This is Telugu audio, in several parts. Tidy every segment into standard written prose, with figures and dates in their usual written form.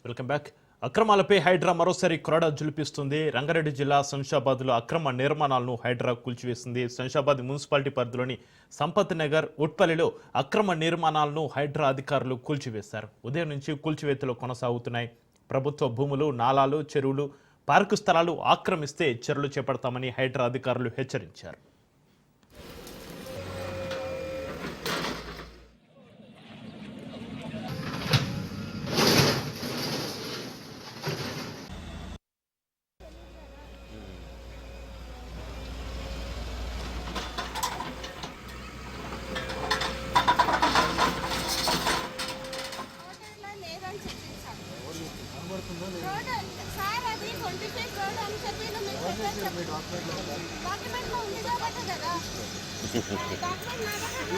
Welcome back. అక్రమాలపై హైడ్రా మరోసారి కొరడా జులిపిస్తుంది. రంగారెడ్డి జిల్లా శంషాబాద్లో అక్రమ నిర్మాణాలను హైడ్రా కూల్చివేసింది. శంషాబాద్ మున్సిపాలిటీ పరిధిలోని సంపత్ నగర్, ఉట్పల్లిలో అక్రమ నిర్మాణాలను హైడ్రా అధికారులు కూల్చివేశారు. ఉదయం నుంచి కూల్చివేతలు కొనసాగుతున్నాయి. ప్రభుత్వ భూములు, నాలాలు, చెరువులు, పార్కు స్థలాలు ఆక్రమిస్తే చర్యలు చేపడతామని హైడ్రా అధికారులు హెచ్చరించారు. సార్ అది 25 రోడ్ అని చెప్పి డాక్యుమెంట్ లో ఉంది కాబట్టి కదా డాక్యుమెంట్ నా దగ్గర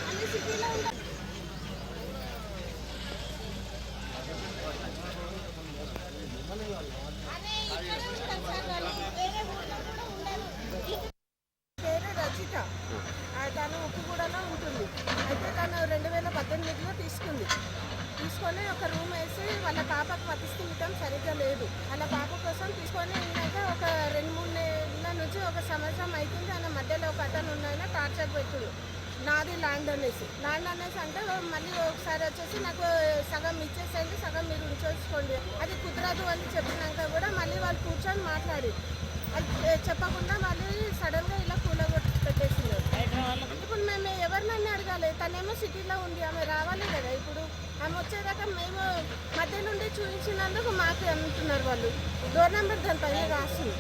అన్ని సిటీలో ఉంది. అదే ఇక్కడే ఉంటారు సార్, వాళ్ళు వేరే ఊళ్ళో కూడా ఉండరు. పేరు రచిత, తను ఉప్పుగూడలో ఉంటుంది. అయితే తను 2018లో తీసుకొని ఒక రూమ్ వేసి వాళ్ళ పాపకు పతిస్థితం సరిగ్గా లేదు. వాళ్ళ పాప కోసం తీసుకొని ఉన్నాక ఒక 2-3 నెలల నుంచి ఒక సంవత్సరం అవుతుంది. ఆయన మధ్యలో ఒక అతను ఉన్నాయన టార్చర్ పెట్టుడు, నాది ల్యాండ్ అనేసి అంటే మళ్ళీ ఒకసారి వచ్చేసి నాకు సగం ఇచ్చేసేయండి, సగం మీరు ఉంచేసుకోండి, అది కుదరదు అని చెప్పినాక కూడా మళ్ళీ వాళ్ళు కూర్చొని మాట్లాడి అది చెప్పకుండా మళ్ళీ సడన్గా ఇలా పెట్టేసింది. ఇప్పుడు మేము ఎవరినైనా అడగాలి, తనేమో సిటీలో ఉంది, ఆమె రావాలి కదా. ఇప్పుడు ఆమె వచ్చేదాకా మేము మధ్య నుండి చూపించినందుకు మాకు అంటున్నారు వాళ్ళు. డోర్ నెంబర్ దాని పైన రాస్తుంది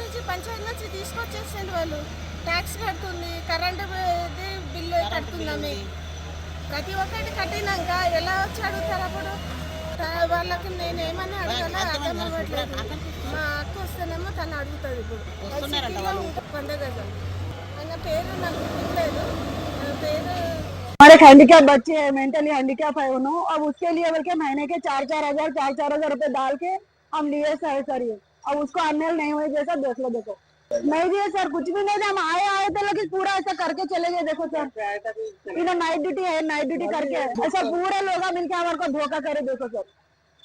నుంచి పంచాయతీ నుంచి తీసుకొచ్చేసండి. వాళ్ళు ట్యాక్స్ కడుతుంది, కరెంటు బిల్లు కడుతుంది. ఆమె ప్రతి ఒక్కటి కట్టినాక ఎలా వచ్చి అడుగుతారు? అప్పుడు వాళ్ళకి నేను ఏమని అడగాలో అర్థం అవ్వట్లేదు. మా అక్క వస్తేనేమో తను అడుగుతుంది. ఇప్పుడు సిటీలో పండుగ ఆయన పేరు నాకు గుర్తులేదు. పేరు हमारे हैंडीकैप बच्चे हैं, मेंटली हैंडीकैप है उन्होंने, अब उसके लिए बोल के महीने के 4,000 रुपए डाल के हम लिए सर ये। अब उसको अन्यल नहीं हुए जैसा देख लो, देखो नहीं दिए सर, कुछ भी नहीं दिया। हम आए थे लेकिन पूरा ऐसा करके चले गए। देखो सर, इन्हें नाइट ड्यूटी करके ऐसा पूरे लोग मिलकर हमारे को धोखा करे। देखो सर,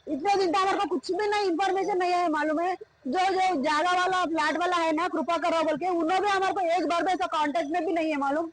इतने दिन तो हमारे को कुछ भी नहीं इन्फॉर्मेशन नहीं है, मालूम है। जो जागा वाला फ्लैट वाला है ना, कृपा करो बोल के, उन्होंने भी हमारे को एक बार भी ऐसा कॉन्टेक्ट में भी नहीं है, मालूम।